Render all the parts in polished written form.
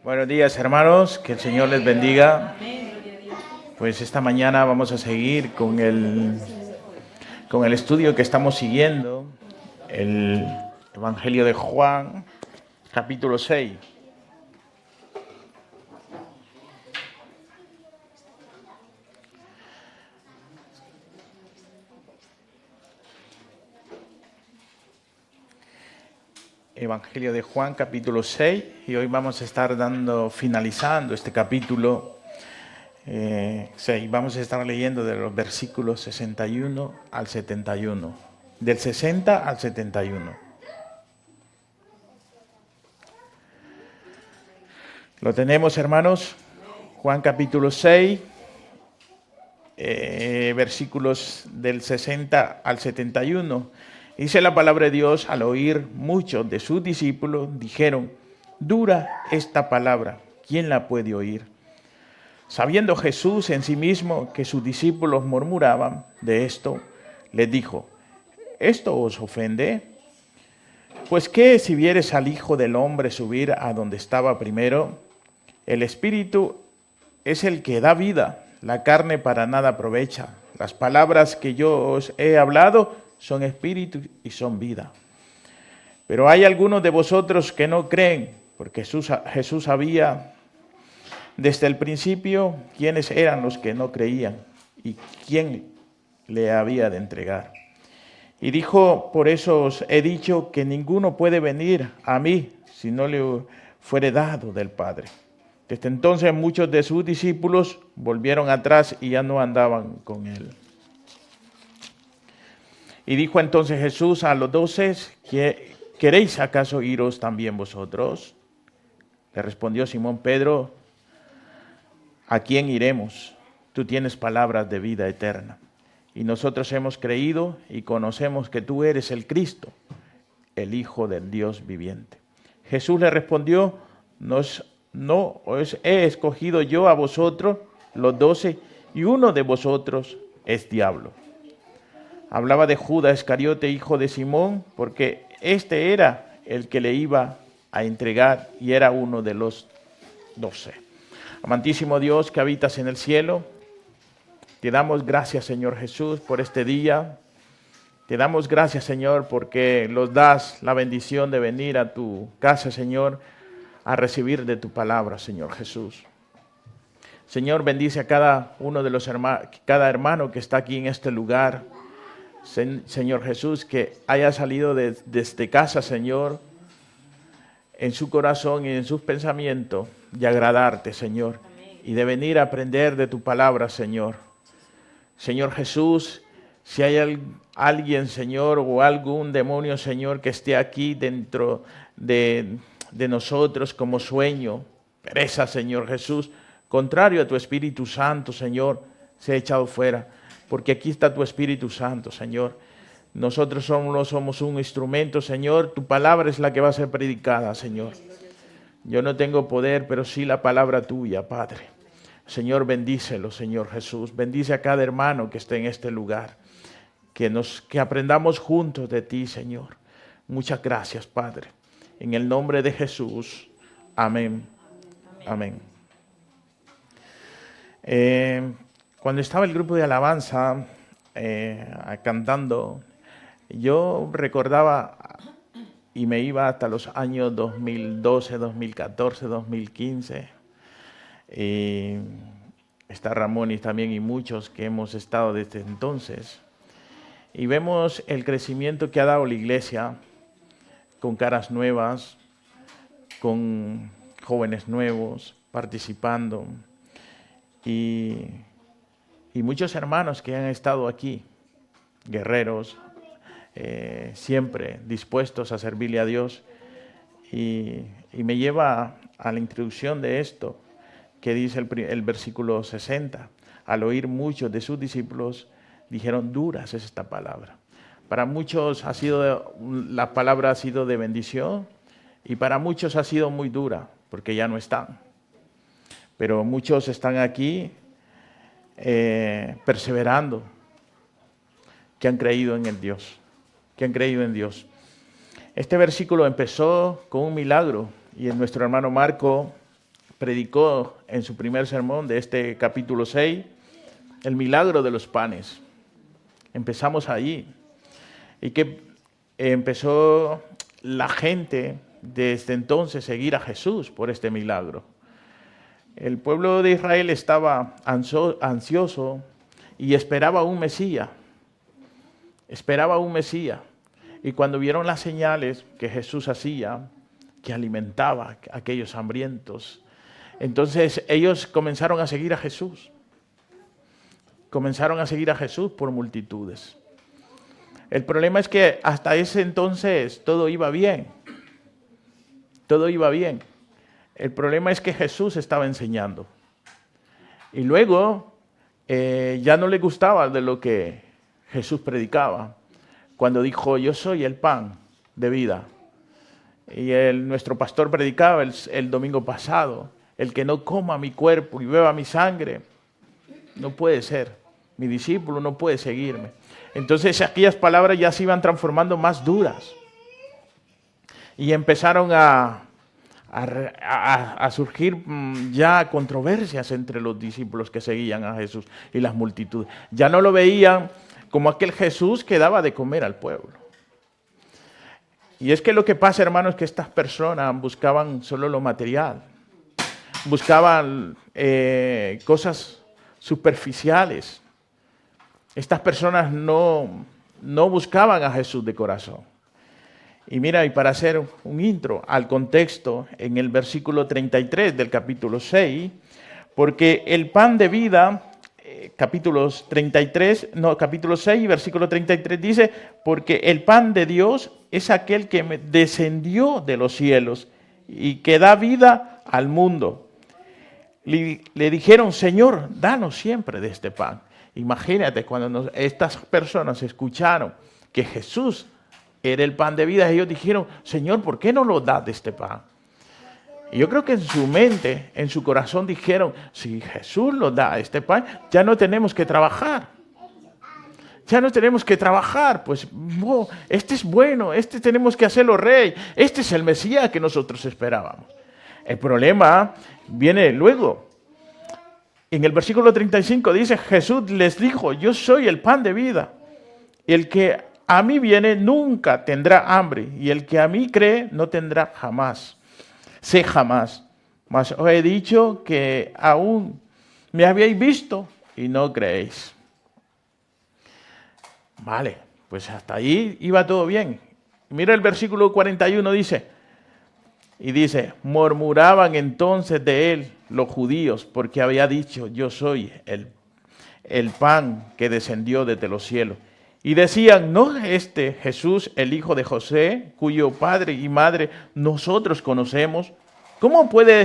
Buenos días, hermanos, que el Señor les bendiga. Pues esta mañana vamos a seguir con el estudio que estamos siguiendo, el Evangelio de Juan, capítulo 6. Evangelio de Juan, capítulo 6, y hoy vamos a estar finalizando este capítulo 6. Vamos a estar leyendo de los versículos 61 al 71, del 60 al 71. ¿Lo tenemos, hermanos? Juan capítulo 6, versículos del 60 al 71. Dice la palabra de Dios: al oír muchos de sus discípulos, dijeron: dura esta palabra, ¿quién la puede oír? Sabiendo Jesús en sí mismo que sus discípulos murmuraban de esto, les dijo: ¿esto os ofende? Pues qué si vieres al Hijo del Hombre subir a donde estaba primero. El Espíritu es el que da vida, la carne para nada aprovecha. Las palabras que yo os he hablado son espíritu y son vida. Pero hay algunos de vosotros que no creen, porque Jesús sabía desde el principio quiénes eran los que no creían y quién le había de entregar. Y dijo: por eso os he dicho que ninguno puede venir a mí si no le fuere dado del Padre. Desde entonces muchos de sus discípulos volvieron atrás y ya no andaban con él. Y dijo entonces Jesús a los 12: ¿queréis acaso iros también vosotros? Le respondió Simón Pedro: ¿a quién iremos? Tú tienes palabras de vida eterna. Y nosotros hemos creído y conocemos que tú eres el Cristo, el Hijo del Dios viviente. Jesús le respondió: no os he escogido yo a vosotros, los 12, y uno de vosotros es diablo. Hablaba de Judas Iscariote, hijo de Simón, porque este era el que le iba a entregar y era uno de los 12. Amantísimo Dios que habitas en el cielo, te damos gracias, Señor Jesús, por este día. Te damos gracias, Señor, porque nos das la bendición de venir a tu casa, Señor, a recibir de tu palabra, Señor Jesús. Señor, bendice a cada uno de los hermanos, cada hermano que está aquí en este lugar. Señor Jesús, que haya salido desde casa, Señor, en su corazón y en sus pensamientos, de agradarte, Señor, y de venir a aprender de tu palabra, Señor. Señor Jesús, si hay alguien, Señor, o algún demonio, Señor, que esté aquí dentro de nosotros como sueño, pereza, Señor Jesús, contrario a tu Espíritu Santo, Señor, se ha echado fuera. Porque aquí está tu Espíritu Santo, Señor. Nosotros no somos un instrumento, Señor. Tu palabra es la que va a ser predicada, Señor. Yo no tengo poder, pero sí la palabra tuya, Padre. Señor, bendícelo, Señor Jesús. Bendice a cada hermano que esté en este lugar. Que aprendamos juntos de ti, Señor. Muchas gracias, Padre. En el nombre de Jesús. Amén. Amén. Cuando estaba el grupo de alabanza cantando, yo recordaba y me iba hasta los años 2012, 2014, 2015. Está Ramón y también y muchos que hemos estado desde entonces. Y vemos el crecimiento que ha dado la iglesia con caras nuevas, con jóvenes nuevos participando. Y muchos hermanos que han estado aquí, guerreros, siempre dispuestos a servirle a Dios. Y me lleva a la introducción de esto, que dice el versículo 60. Al oír muchos de sus discípulos, dijeron: duras es esta palabra. Para muchos la palabra ha sido de bendición, y para muchos ha sido muy dura, porque ya no están. Pero muchos están aquí perseverando, que han creído en el Dios, que han creído en Dios. Este versículo empezó con un milagro, y nuestro hermano Marco predicó en su primer sermón de este capítulo 6, el milagro de los panes. Empezamos allí. Y que empezó la gente desde entonces a seguir a Jesús por este milagro. El pueblo de Israel estaba ansioso y esperaba un Mesías. Esperaba un Mesías. Y cuando vieron las señales que Jesús hacía, que alimentaba a aquellos hambrientos, entonces ellos comenzaron a seguir a Jesús. Comenzaron a seguir a Jesús por multitudes. El problema es que hasta ese entonces todo iba bien. Todo iba bien. El problema es que Jesús estaba enseñando. Y luego ya no le gustaba de lo que Jesús predicaba. Cuando dijo, yo soy el pan de vida. Y nuestro pastor predicaba el domingo pasado, el que no coma mi cuerpo y beba mi sangre, no puede ser. Mi discípulo no puede seguirme. Entonces aquellas palabras ya se iban transformando más duras. Y empezaron a surgir ya controversias entre los discípulos que seguían a Jesús y las multitudes. Ya no lo veían como aquel Jesús que daba de comer al pueblo. Y es que lo que pasa, hermanos, es que estas personas buscaban solo lo material. Buscaban cosas superficiales. Estas personas no buscaban a Jesús de corazón. Y mira, y para hacer un intro al contexto, en el versículo 33 del capítulo 6, porque el pan de vida, capítulo 6, versículo 33 dice, porque el pan de Dios es aquel que descendió de los cielos y que da vida al mundo. Le dijeron, Señor, danos siempre de este pan. Imagínate, cuando estas personas escucharon que Jesús era el pan de vida, ellos dijeron, Señor, ¿por qué no nos das de este pan? Y yo creo que en su mente, en su corazón dijeron, si Jesús nos da este pan, ya no tenemos que trabajar. Ya no tenemos que trabajar, pues este es bueno, este tenemos que hacerlo rey, este es el Mesías que nosotros esperábamos. El problema viene luego. En el versículo 35 dice, Jesús les dijo, yo soy el pan de vida. El que a mí viene nunca tendrá hambre, y el que a mí cree no tendrá jamás. Sé jamás. Mas os he dicho que aún me habéis visto y no creéis. Vale, pues hasta ahí iba todo bien. Mira el versículo 41 dice, murmuraban entonces de él los judíos, porque había dicho, yo soy el pan que descendió desde los cielos. Y decían, ¿no es este Jesús el hijo de José, cuyo padre y madre nosotros conocemos? ¿Cómo pues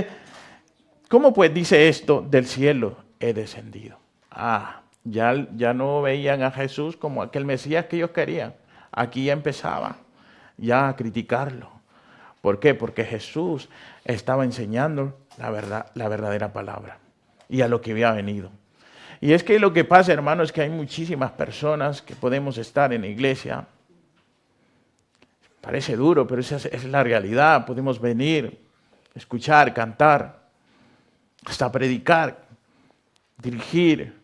dice esto, del cielo he descendido? Ya no veían a Jesús como aquel Mesías que ellos querían. Aquí ya empezaba ya a criticarlo. ¿Por qué? Porque Jesús estaba enseñando la verdadera palabra y a lo que había venido. Y es que lo que pasa, hermano, es que hay muchísimas personas que podemos estar en la iglesia. Parece duro, pero esa es la realidad. Podemos venir, escuchar, cantar, hasta predicar, dirigir.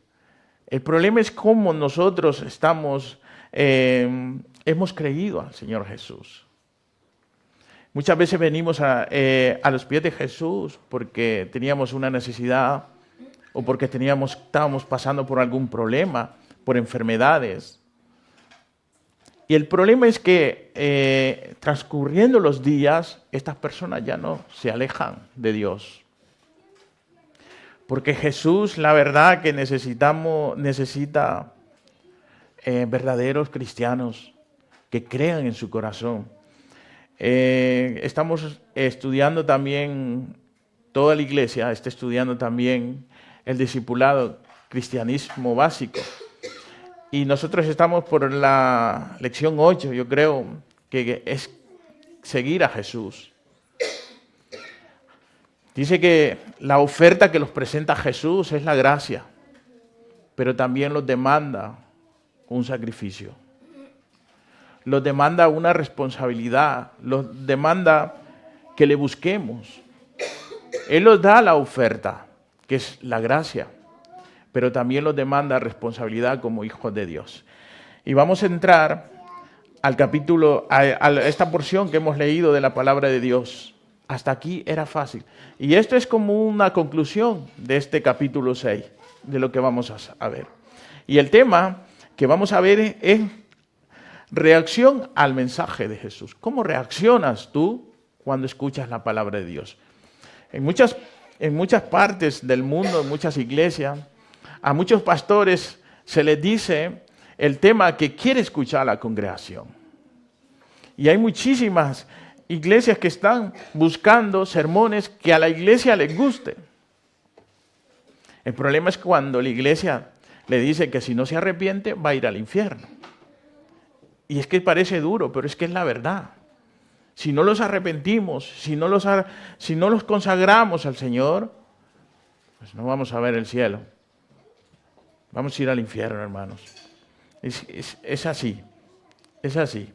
El problema es cómo nosotros hemos creído al Señor Jesús. Muchas veces venimos a los pies de Jesús porque teníamos una necesidad o porque estábamos pasando por algún problema, por enfermedades. Y el problema es que transcurriendo los días, estas personas ya no se alejan de Dios. Porque Jesús, la verdad que necesita verdaderos cristianos que crean en su corazón. Estamos estudiando también, toda la iglesia está estudiando también el discipulado, cristianismo básico. Y nosotros estamos por la lección 8, yo creo, que es seguir a Jesús. Dice que la oferta que los presenta Jesús es la gracia, pero también los demanda un sacrificio. Los demanda una responsabilidad, los demanda que le busquemos. Él nos da la oferta, que es la gracia, pero también nos demanda responsabilidad como hijos de Dios. Y vamos a entrar al capítulo, a esta porción que hemos leído de la palabra de Dios. Hasta aquí era fácil. Y esto es como una conclusión de este capítulo 6, de lo que vamos a ver. Y el tema que vamos a ver es reacción al mensaje de Jesús. ¿Cómo reaccionas tú cuando escuchas la palabra de Dios? En muchas partes del mundo, en muchas iglesias, a muchos pastores se les dice el tema que quiere escuchar la congregación. Y hay muchísimas iglesias que están buscando sermones que a la iglesia les guste. El problema es cuando la iglesia le dice que si no se arrepiente va a ir al infierno. Y es que parece duro, pero es que es la verdad. Si no los arrepentimos, si no los consagramos al Señor, pues no vamos a ver el cielo. Vamos a ir al infierno, hermanos. Es así, es así.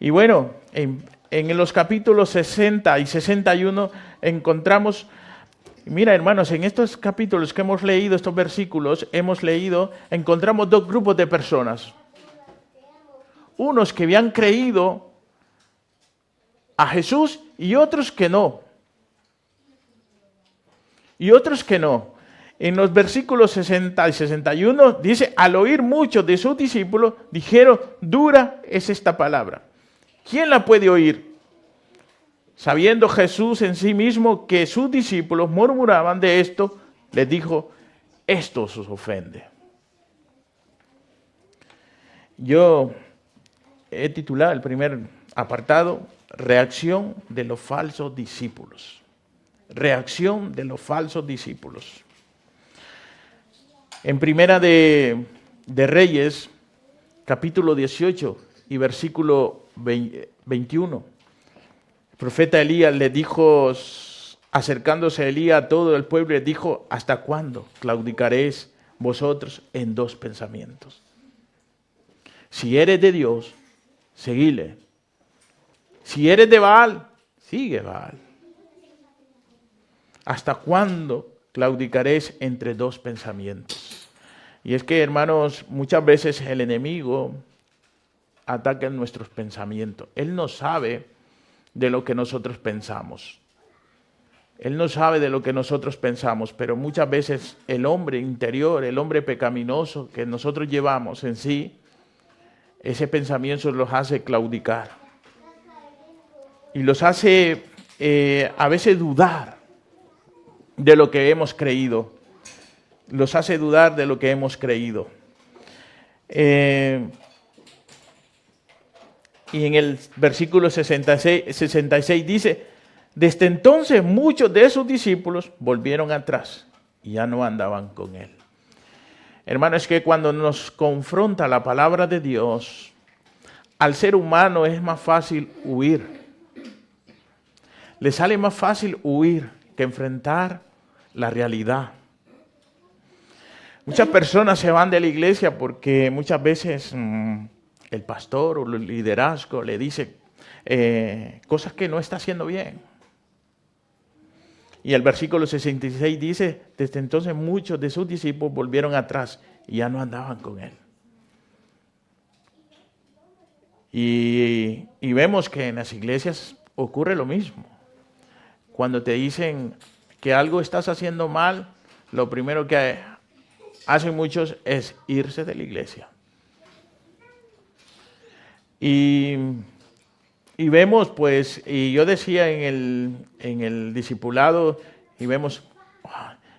Y bueno, en los capítulos 60 y 61 encontramos, mira hermanos, en estos capítulos que hemos leído, estos versículos, encontramos dos grupos de personas. Unos que habían creído a Jesús y otros que no. Y otros que no. En los versículos 60 y 61 dice, al oír muchos de sus discípulos, dijeron, dura es esta palabra. ¿Quién la puede oír? Sabiendo Jesús en sí mismo que sus discípulos murmuraban de esto, les dijo, esto os ofende. Yo he titulado el primer apartado, reacción de los falsos discípulos. Reacción de los falsos discípulos. En Primera de Reyes, capítulo 18 y versículo 21, el profeta Elías le dijo, acercándose a Elías a todo el pueblo, le dijo, ¿hasta cuándo claudicaréis vosotros en dos pensamientos? Si eres de Dios, seguile. Si eres de Baal, sigue Baal. ¿Hasta cuándo claudicaréis entre dos pensamientos? Y es que, hermanos, muchas veces el enemigo ataca en nuestros pensamientos. Él no sabe de lo que nosotros pensamos. Él no sabe de lo que nosotros pensamos, pero muchas veces el hombre interior, el hombre pecaminoso que nosotros llevamos en sí, ese pensamiento los hace claudicar. Y los hace a veces dudar de lo que hemos creído. Los hace dudar de lo que hemos creído. Y en el versículo 66 dice, desde entonces muchos de sus discípulos volvieron atrás y ya no andaban con él. Hermano, es que cuando nos confronta la palabra de Dios, al ser humano es más fácil huir. Le sale más fácil huir que enfrentar la realidad. Muchas personas se van de la iglesia porque muchas veces el pastor o el liderazgo le dice cosas que no está haciendo bien. Y el versículo 66 dice, desde entonces muchos de sus discípulos volvieron atrás y ya no andaban con él. Y vemos que en las iglesias ocurre lo mismo. Cuando te dicen que algo estás haciendo mal, lo primero que hacen muchos es irse de la iglesia. Y vemos, pues, y yo decía en el discipulado, y vemos,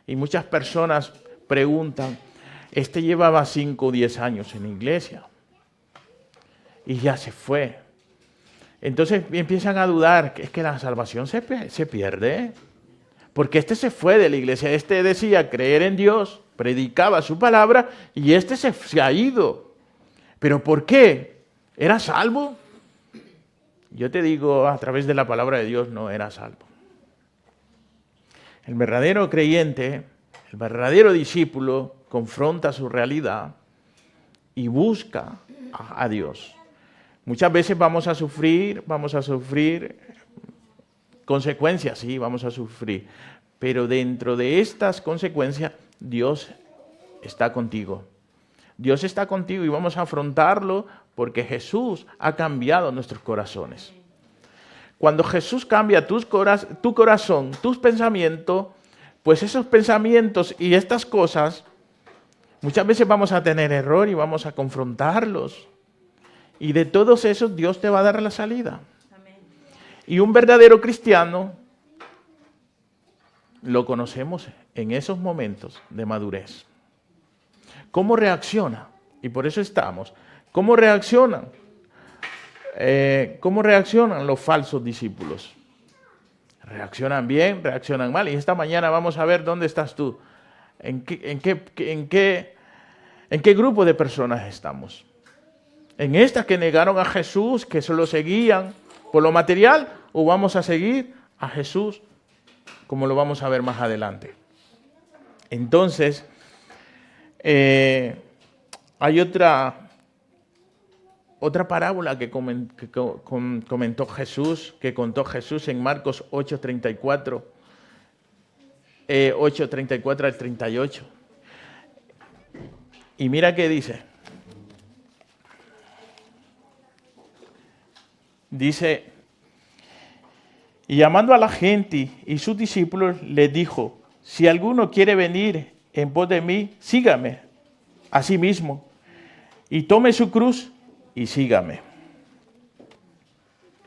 y muchas personas preguntan, llevaba 5 o 10 años en la iglesia, y ya se fue. Entonces empiezan a dudar, es que la salvación se pierde, porque se fue de la iglesia, decía creer en Dios, predicaba su palabra, y se ha ido. ¿Pero por qué? ¿Era salvo? Yo te digo, a través de la palabra de Dios no era salvo. El verdadero creyente, el verdadero discípulo, confronta su realidad y busca a Dios. Muchas veces vamos a sufrir consecuencias, sí, vamos a sufrir. pero dentro de estas consecuencias, Dios está contigo. Dios está contigo y vamos a afrontarlo porque Jesús ha cambiado nuestros corazones. Cuando Jesús cambia tu corazón, tus pensamientos, pues esos pensamientos y estas cosas, muchas veces vamos a tener error y vamos a confrontarlos. Y de todos esos Dios te va a dar la salida. Amén. Y un verdadero cristiano lo conocemos en esos momentos de madurez. ¿Cómo reacciona? Y por eso estamos. ¿Cómo reaccionan? ¿Cómo reaccionan los falsos discípulos? ¿Reaccionan bien? ¿Reaccionan mal? Y esta mañana vamos a ver dónde estás tú. ¿En qué grupo de personas estamos? ¿En estas que negaron a Jesús, que solo seguían por lo material? ¿O vamos a seguir a Jesús como lo vamos a ver más adelante? Entonces, hay otra parábola que contó Jesús en Marcos 8:34 al 38. Y mira qué dice. Dice, y llamando a la gente y sus discípulos, les dijo, si alguno quiere venir en pos de mí, sígame a sí mismo y tome su cruz y sígame.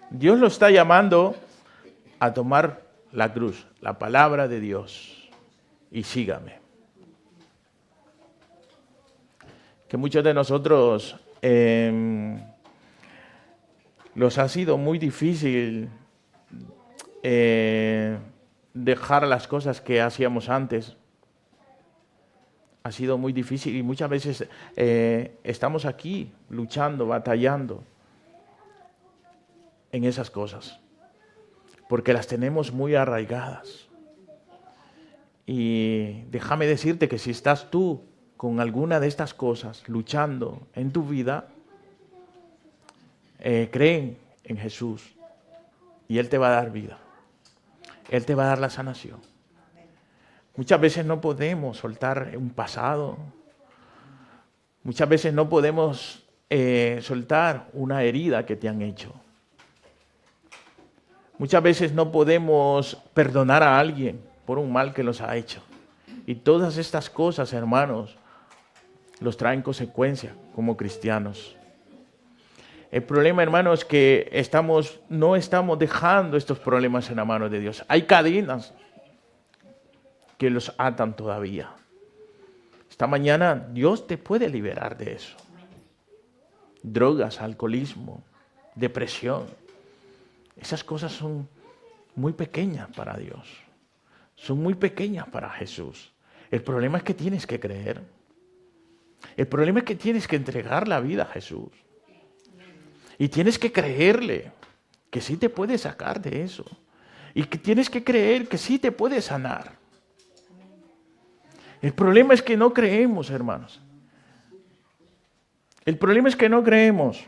Dios lo está llamando a tomar la cruz, la palabra de Dios, y sígame. Que muchos de nosotros los ha sido muy difícil dejar las cosas que hacíamos antes. Ha sido muy difícil y muchas veces estamos aquí luchando, batallando en esas cosas, porque las tenemos muy arraigadas. Y déjame decirte que si estás tú con alguna de estas cosas luchando en tu vida, creen en Jesús y Él te va a dar vida. Él te va a dar la sanación. Muchas veces no podemos soltar un pasado. Muchas veces no podemos soltar una herida que te han hecho. Muchas veces no podemos perdonar a alguien por un mal que nos ha hecho. Y todas estas cosas, hermanos, los traen consecuencias como cristianos. El problema, hermanos, es que no estamos dejando estos problemas en la mano de Dios. Hay cadenas que los atan todavía. Esta mañana Dios te puede liberar de eso. Drogas, alcoholismo, depresión. Esas cosas son muy pequeñas para Dios. Son muy pequeñas para Jesús. El problema es que tienes que creer. El problema es que tienes que entregar la vida a Jesús. Y tienes que creerle que sí te puede sacar de eso. Y que tienes que creer que sí te puede sanar. El problema es que no creemos, hermanos. El problema es que no creemos.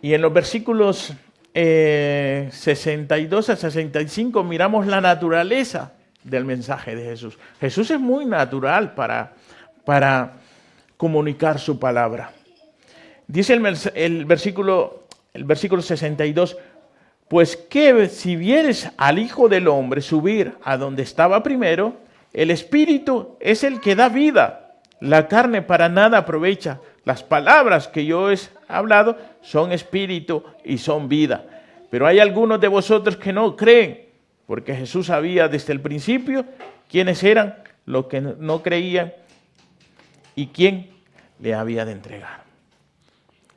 Y en los versículos 62 a 65 miramos la naturaleza del mensaje de Jesús. Jesús es muy natural para comunicar su palabra. Dice el versículo 62, pues que si vieres al Hijo del Hombre subir a donde estaba primero, el Espíritu es el que da vida, la carne para nada aprovecha. Las palabras que yo he hablado son espíritu y son vida. Pero hay algunos de vosotros que no creen, porque Jesús sabía desde el principio quiénes eran los que no creían y quién le había de entregar.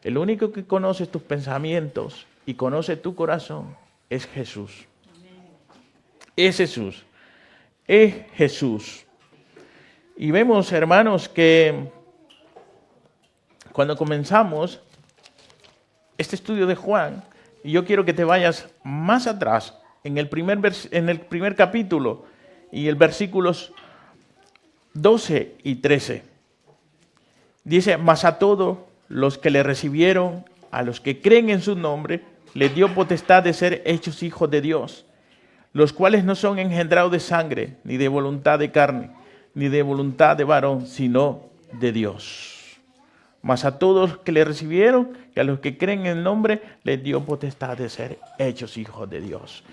El único que conoce tus pensamientos y conoce tu corazón es Jesús. Es Jesús. Es Jesús. Y vemos, hermanos, que cuando comenzamos este estudio de Juan, y yo quiero que te vayas más atrás, en el primer capítulo y el versículos 12 y 13. Dice, mas a todos los que le recibieron, a los que creen en su nombre, les dio potestad de ser hechos hijos de Dios, los cuales no son engendrados de sangre, ni de voluntad de carne, ni de voluntad de varón, sino de Dios. Mas a todos que le recibieron y a los que creen en el nombre, les dio potestad de ser hechos hijos de Dios.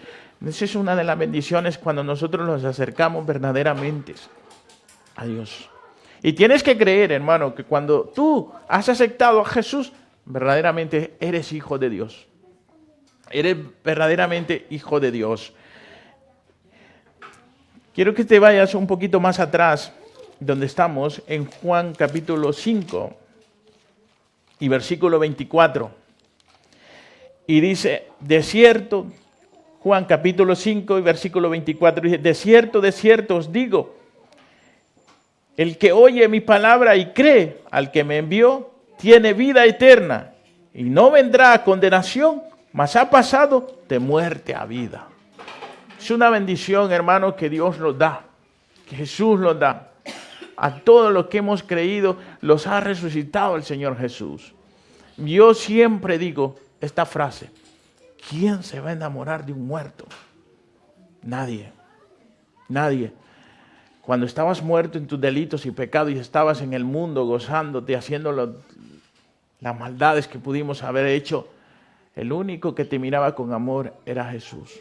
Esa es una de las bendiciones cuando nosotros nos acercamos verdaderamente a Dios. Y tienes que creer, hermano, que cuando tú has aceptado a Jesús, verdaderamente eres hijo de Dios. Eres verdaderamente hijo de Dios. Quiero que te vayas un poquito más atrás, donde estamos, en Juan capítulo 5 y versículo 24. Y dice, de cierto, Juan capítulo 5 y versículo 24, dice, de cierto os digo, el que oye mi palabra y cree al que me envió, tiene vida eterna y no vendrá a condenación, mas ha pasado de muerte a vida. Es una bendición, hermano, que Dios nos da, que Jesús nos da. A todos los que hemos creído, los ha resucitado el Señor Jesús. Yo siempre digo esta frase, ¿quién se va a enamorar de un muerto? Nadie, nadie. Cuando estabas muerto en tus delitos y pecados y estabas en el mundo gozándote, haciendo las maldades que pudimos haber hecho, el único que te miraba con amor era Jesús.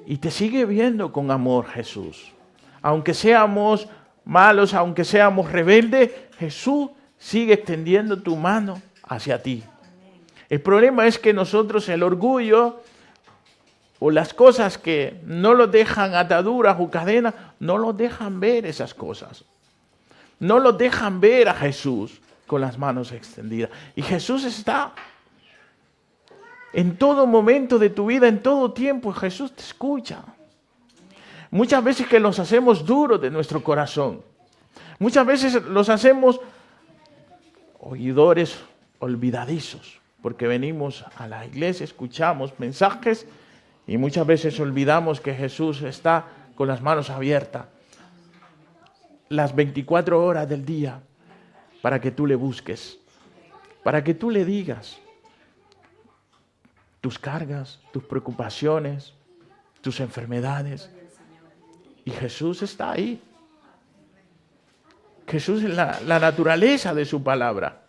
Y te sigue viendo con amor Jesús. Aunque seamos malos, aunque seamos rebeldes, Jesús sigue extendiendo tu mano hacia ti. El problema es que nosotros el orgullo o las cosas que no los dejan ataduras o cadenas, no los dejan ver esas cosas. No los dejan ver a Jesús con las manos extendidas. Y Jesús está en todo momento de tu vida, en todo tiempo, Jesús te escucha. Muchas veces que los hacemos duros de nuestro corazón. Muchas veces los hacemos oidores olvidadizos, porque venimos a la iglesia, escuchamos mensajes y muchas veces olvidamos que Jesús está con las manos abiertas las 24 horas del día para que tú le busques, para que tú le digas tus cargas, tus preocupaciones, tus enfermedades. Y Jesús está ahí. Jesús es la naturaleza de su palabra,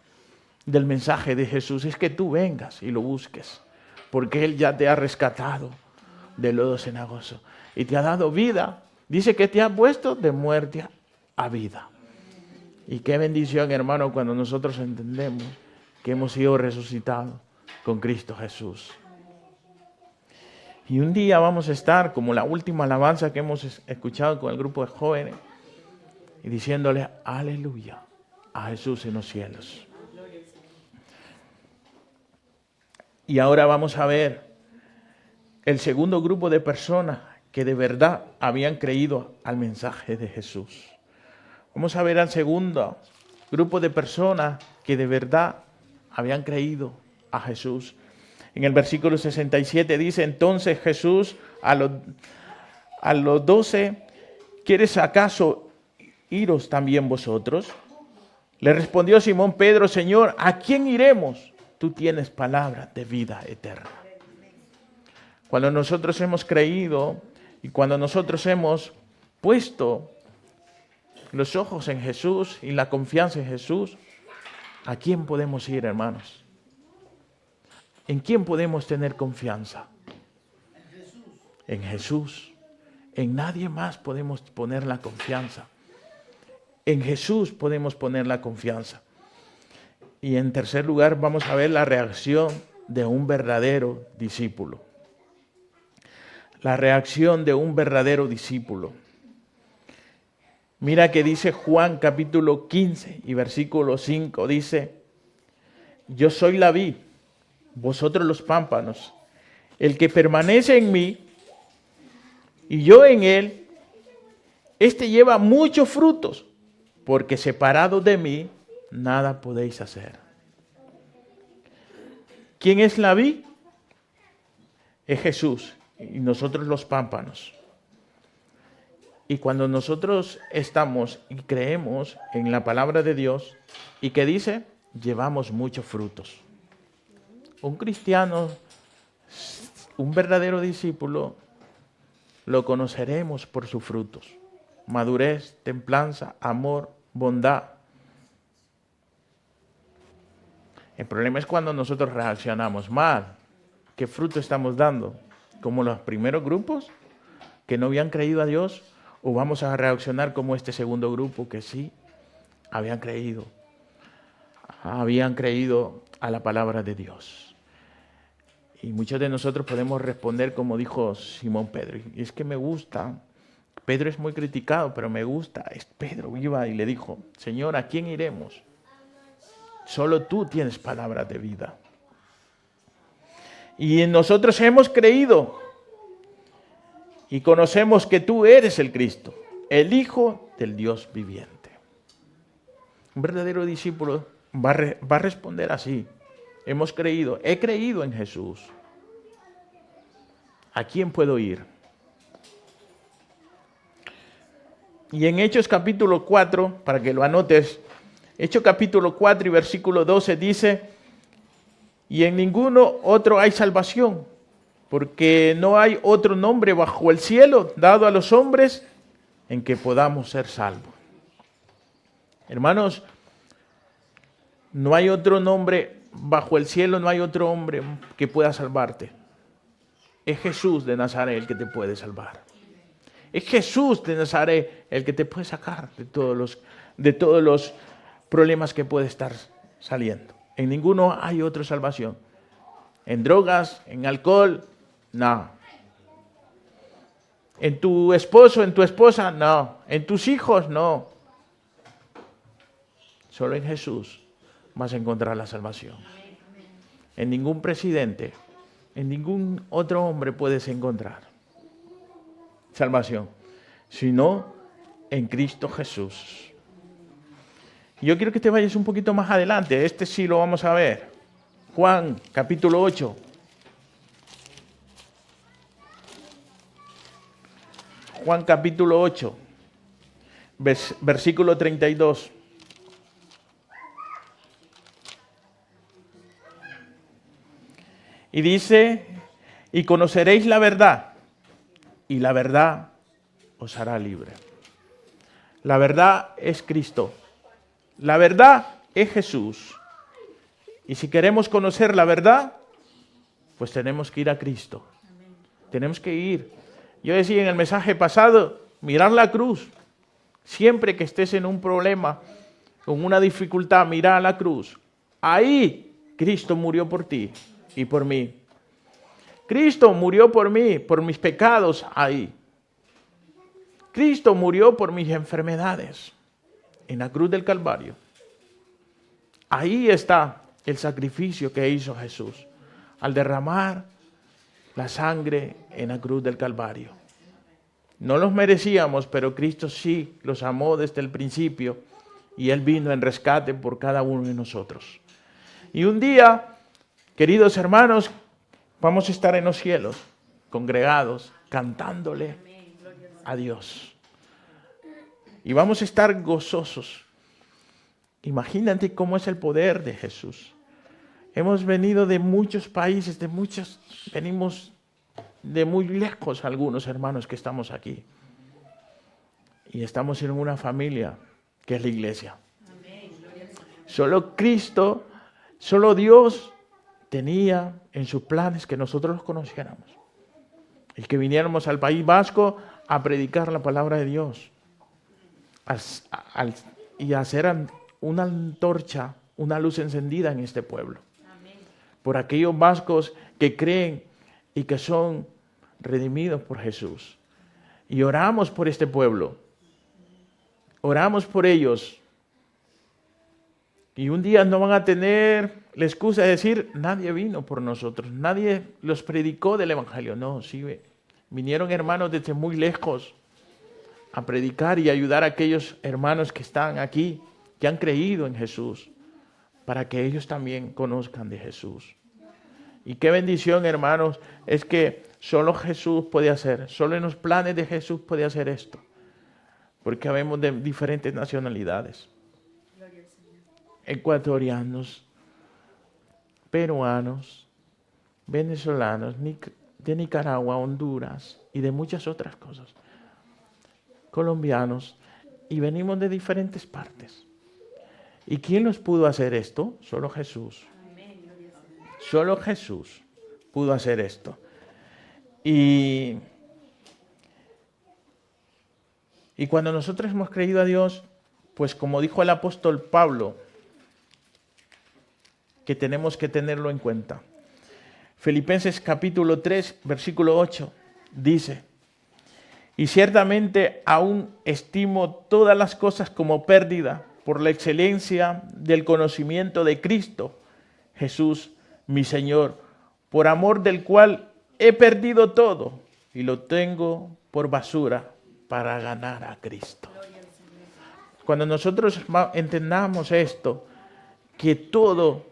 del mensaje de Jesús, es que tú vengas y lo busques, porque Él ya te ha rescatado del lodo cenagoso y te ha dado vida. Dice que te ha puesto de muerte a vida. Y qué bendición, hermano, cuando nosotros entendemos que hemos sido resucitados con Cristo Jesús. Y un día vamos a estar como la última alabanza que hemos escuchado con el grupo de jóvenes y diciéndole aleluya a Jesús en los cielos. Y ahora vamos a ver el segundo grupo de personas que de verdad habían creído al mensaje de Jesús. Vamos a ver al segundo grupo de personas que de verdad habían creído a Jesús. En el versículo 67 dice, entonces Jesús a los 12, ¿quieres acaso iros también vosotros? Le respondió Simón Pedro, Señor, ¿a quién iremos? Tú tienes palabra de vida eterna. Cuando nosotros hemos creído y cuando nosotros hemos puesto los ojos en Jesús y la confianza en Jesús, ¿a quién podemos ir, hermanos? ¿En quién podemos tener confianza? En Jesús. En nadie más podemos poner la confianza. En Jesús podemos poner la confianza. Y en tercer lugar vamos a ver la reacción de un verdadero discípulo. La reacción de un verdadero discípulo. Mira que dice Juan capítulo 15 y versículo 5. Dice, yo soy la vid, vosotros los pámpanos. El que permanece en mí y yo en él, este lleva muchos frutos, porque separados de mí, nada podéis hacer. ¿Quién es la vid? Es Jesús y nosotros los pámpanos. Y cuando nosotros estamos y creemos en la palabra de Dios, ¿y qué dice? llevamos muchos frutos. Un cristiano, un verdadero discípulo, lo conoceremos por sus frutos. Madurez, templanza, amor, bondad. El problema es cuando nosotros reaccionamos mal. ¿Qué fruto estamos dando? ¿Como los primeros grupos que no habían creído a Dios? ¿O vamos a reaccionar como este segundo grupo que sí habían creído a la palabra de Dios? Y muchos de nosotros podemos responder como dijo Simón Pedro. Y es que me gusta. Pedro es muy criticado, pero me gusta. Es Pedro iba y le dijo, Señor, ¿a quién iremos? Solo tú tienes palabras de vida. Y nosotros hemos creído y conocemos que tú eres el Cristo, el Hijo del Dios viviente. Un verdadero discípulo va a responder así. Hemos creído, he creído en Jesús. ¿A quién puedo ir? Y en Hechos capítulo 4, para que lo anotes, Hechos capítulo 4 y versículo 12 dice, y en ninguno otro hay salvación, porque no hay otro nombre bajo el cielo dado a los hombres en que podamos ser salvos. Hermanos, no hay otro nombre bajo el cielo, no hay otro hombre que pueda salvarte. Es Jesús de Nazaret el que te puede salvar. Es Jesús de Nazaret el que te puede sacar de todos los problemas que puede estar saliendo. En ninguno hay otra salvación. En drogas, en alcohol, no. En tu esposo, en tu esposa, no. En tus hijos, no. Solo en Jesús vas a encontrar la salvación. En ningún presidente, en ningún otro hombre puedes encontrar salvación, sino en Cristo Jesús. Yo quiero que te vayas un poquito más adelante. Este sí lo vamos a ver. Juan, capítulo 8. Juan, capítulo 8, versículo 32. Y dice, y conoceréis la verdad, y la verdad os hará libre. La verdad es Cristo. La verdad es Jesús. Y si queremos conocer la verdad, pues tenemos que ir a Cristo. Tenemos que ir. Yo decía en el mensaje pasado, mirar la cruz. Siempre que estés en un problema, con una dificultad, mira a la cruz. Ahí Cristo murió por ti y por mí. Cristo murió por mí, por mis pecados ahí. Cristo murió por mis enfermedades en la cruz del Calvario. Ahí está el sacrificio que hizo Jesús al derramar la sangre en la cruz del Calvario. No los merecíamos, pero Cristo sí los amó desde el principio y Él vino en rescate por cada uno de nosotros. Y un día, queridos hermanos, vamos a estar en los cielos, congregados, cantándole a Dios. Y vamos a estar gozosos. Imagínate cómo es el poder de Jesús. Hemos venido de muchos países, venimos de muy lejos algunos hermanos que estamos aquí. Y estamos en una familia que es la iglesia. Solo Cristo, solo Dios tenía en sus planes que nosotros los conociéramos. El que viniéramos al País Vasco a predicar la palabra de Dios. Y a hacer una antorcha, una luz encendida en este pueblo. Por aquellos vascos que creen y que son redimidos por Jesús. Y oramos por este pueblo. Oramos por ellos. Y un día no van a tener la excusa de decir, nadie vino por nosotros, nadie los predicó del Evangelio. No, sí, vinieron hermanos desde muy lejos a predicar y ayudar a aquellos hermanos que están aquí, que han creído en Jesús, para que ellos también conozcan de Jesús. Y qué bendición, hermanos, es que solo Jesús puede hacer, solo en los planes de Jesús puede hacer esto, porque habemos de diferentes nacionalidades. ecuatorianos, peruanos, venezolanos, de Nicaragua, Honduras y de muchas otras cosas, colombianos, y venimos de diferentes partes. ¿Y quién nos pudo hacer esto? Solo Jesús. Solo Jesús pudo hacer esto. Y cuando nosotros hemos creído a Dios, pues como dijo el apóstol Pablo, que tenemos que tenerlo en cuenta. Filipenses capítulo 3, versículo 8, dice: y ciertamente aún estimo todas las cosas como pérdida por la excelencia del conocimiento de Cristo Jesús, mi Señor, por amor del cual he perdido todo y lo tengo por basura para ganar a Cristo. Cuando nosotros entendamos esto, que todo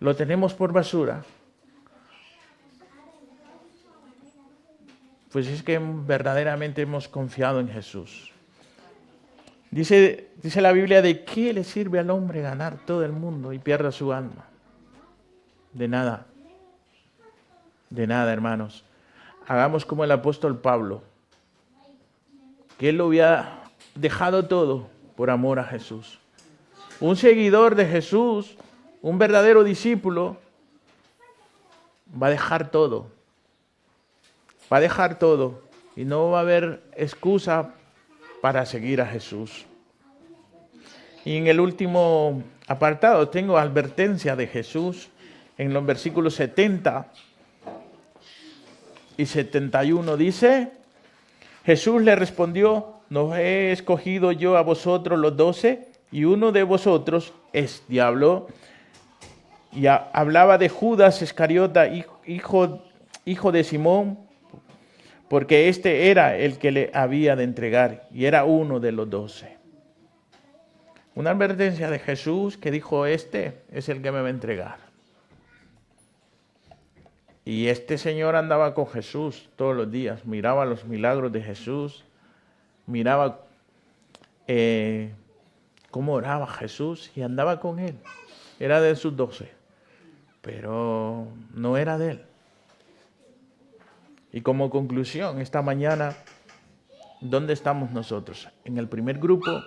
lo tenemos por basura, pues es que verdaderamente hemos confiado en Jesús. Dice la Biblia: ¿de qué le sirve al hombre ganar todo el mundo y pierda su alma? De nada. De nada, hermanos. Hagamos como el apóstol Pablo, que él lo había dejado todo por amor a Jesús. Un seguidor de Jesús, un verdadero discípulo, va a dejar todo. Va a dejar todo y no va a haber excusa para seguir a Jesús. Y en el último apartado tengo advertencia de Jesús en los versículos 70 y 71. Dice: Jesús le respondió: ¿no he escogido yo a vosotros los 12? Y uno de vosotros es diablo. Y hablaba de Judas Iscariote, hijo de Simón, porque este era el que le había de entregar y era uno de los 12. Una advertencia de Jesús que dijo: este es el que me va a entregar. Y este señor andaba con Jesús todos los días, miraba los milagros de Jesús, miraba cómo oraba Jesús y andaba con él. Era de sus 12, pero no era de él. Y como conclusión, esta mañana, ¿dónde estamos nosotros? En el primer grupo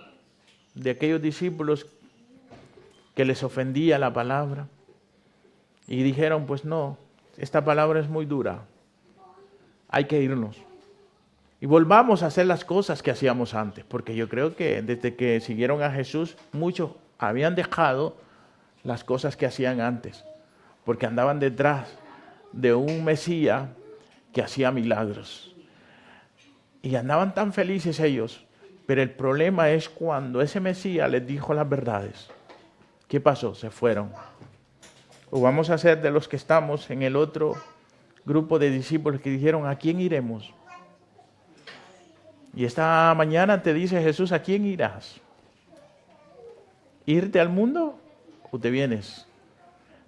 de aquellos discípulos que les ofendía la palabra y dijeron: pues no, esta palabra es muy dura, hay que irnos. Y volvamos a hacer las cosas que hacíamos antes, porque yo creo que desde que siguieron a Jesús, muchos habían dejado las cosas que hacían antes, porque andaban detrás de un Mesías que hacía milagros. Y andaban tan felices ellos, pero el problema es cuando ese Mesías les dijo las verdades. ¿Qué pasó? Se fueron. O vamos a ser de los que estamos en el otro grupo de discípulos que dijeron: ¿a quién iremos? Y esta mañana te dice Jesús: ¿a quién irás? ¿Irte al mundo o te vienes?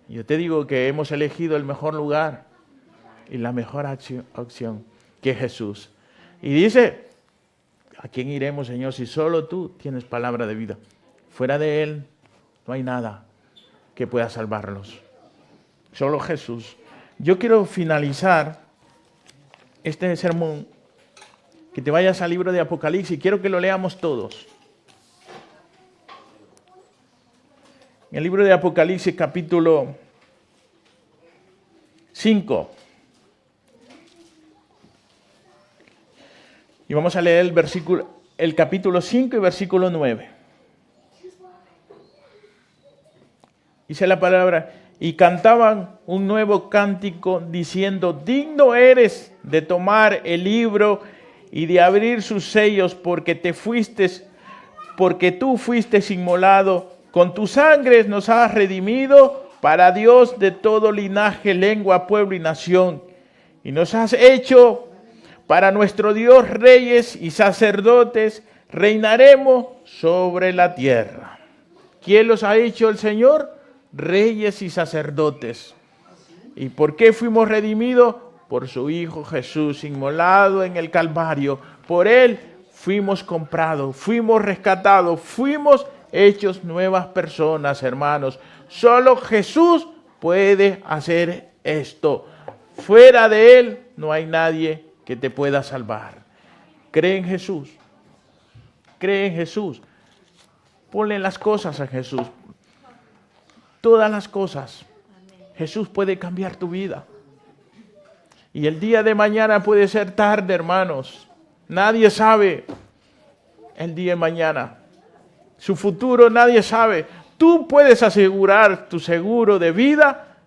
Yo te digo que hemos elegido el mejor lugar y la mejor opción, que es Jesús. Y dice: ¿a quién iremos, Señor, si solo tú tienes palabra de vida? Fuera de Él no hay nada que pueda salvarlos. Solo Jesús. Yo quiero finalizar este sermón, que te vayas al libro de Apocalipsis. Quiero que lo leamos todos. En el libro de Apocalipsis, capítulo 5. Y vamos a leer el capítulo 5 y versículo 9. Dice la palabra: y cantaban un nuevo cántico diciendo: digno eres de tomar el libro y de abrir sus sellos, porque tú fuiste inmolado, con tu sangre nos has redimido para Dios de todo linaje, lengua, pueblo y nación, y nos has hecho para nuestro Dios reyes y sacerdotes, reinaremos sobre la tierra. ¿Quién los ha hecho el Señor? Reyes y sacerdotes. ¿Y por qué fuimos redimidos? Por su Hijo Jesús, inmolado en el Calvario. Por Él fuimos comprados, fuimos rescatados, fuimos hechos nuevas personas, hermanos. Solo Jesús puede hacer esto. Fuera de Él no hay nadie que te pueda salvar. Cree en Jesús. Cree en Jesús. Ponle las cosas a Jesús. Todas las cosas. Jesús puede cambiar tu vida. Y el día de mañana puede ser tarde, hermanos. Nadie sabe el día de mañana. Su futuro nadie sabe. Tú puedes asegurar tu seguro de vida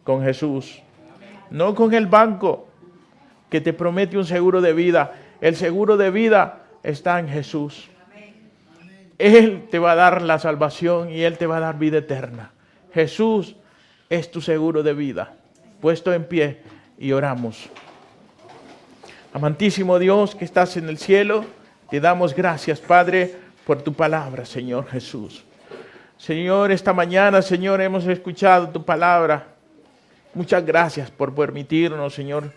con Jesús. No con el banco que te promete un seguro de vida. El seguro de vida está en Jesús. Él te va a dar la salvación y Él te va a dar vida eterna. Jesús es tu seguro de vida. Puesto en pie y oramos. Amantísimo Dios que estás en el cielo, te damos gracias, Padre, por tu palabra, Señor Jesús. Señor, esta mañana, Señor, hemos escuchado tu palabra. Muchas gracias por permitirnos, Señor.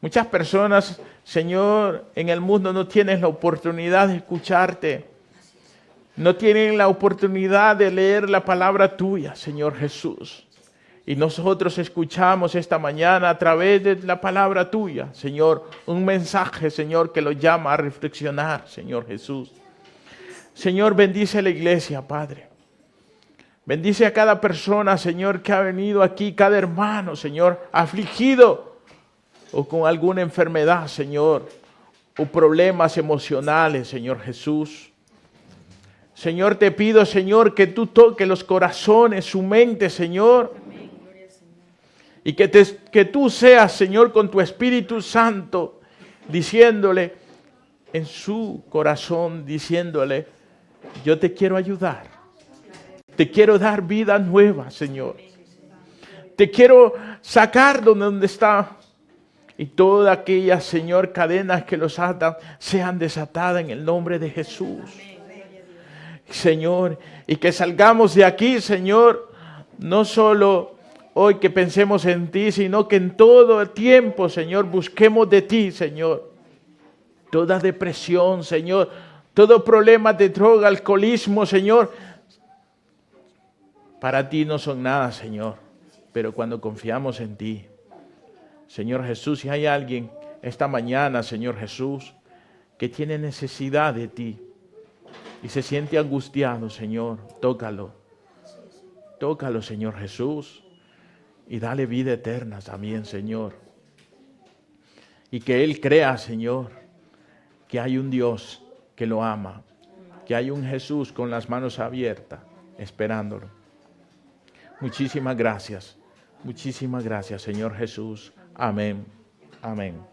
Muchas personas, Señor, en el mundo no tienen la oportunidad de escucharte. No tienen la oportunidad de leer la palabra tuya, Señor Jesús. Y nosotros escuchamos esta mañana a través de la palabra tuya, Señor, un mensaje, Señor, que los llama a reflexionar, Señor Jesús. Señor, bendice la iglesia, Padre. Bendice a cada persona, Señor, que ha venido aquí, cada hermano, Señor, afligido o con alguna enfermedad, Señor, o problemas emocionales, Señor Jesús. Señor, te pido, Señor, que tú toques los corazones, su mente, Señor. Y que tú seas, Señor, con tu Espíritu Santo, diciéndole en su corazón, diciéndole, yo te quiero ayudar. Te quiero dar vida nueva, Señor. Te quiero sacar de donde está. Y todas aquellas, Señor, cadenas que los atan, sean desatadas en el nombre de Jesús. Señor, y que salgamos de aquí, Señor, no solo hoy que pensemos en ti, sino que en todo el tiempo, Señor, busquemos de ti, Señor. Toda depresión, Señor, todo problema de droga, alcoholismo, Señor, para ti no son nada, Señor. Pero cuando confiamos en ti, Señor Jesús, si hay alguien esta mañana, Señor Jesús, que tiene necesidad de ti y se siente angustiado, Señor, tócalo. Tócalo, Señor Jesús, y dale vida eterna también, Señor. Y que Él crea, Señor, que hay un Dios que lo ama, que hay un Jesús con las manos abiertas, esperándolo. Muchísimas gracias, Señor Jesús. Amén, amén.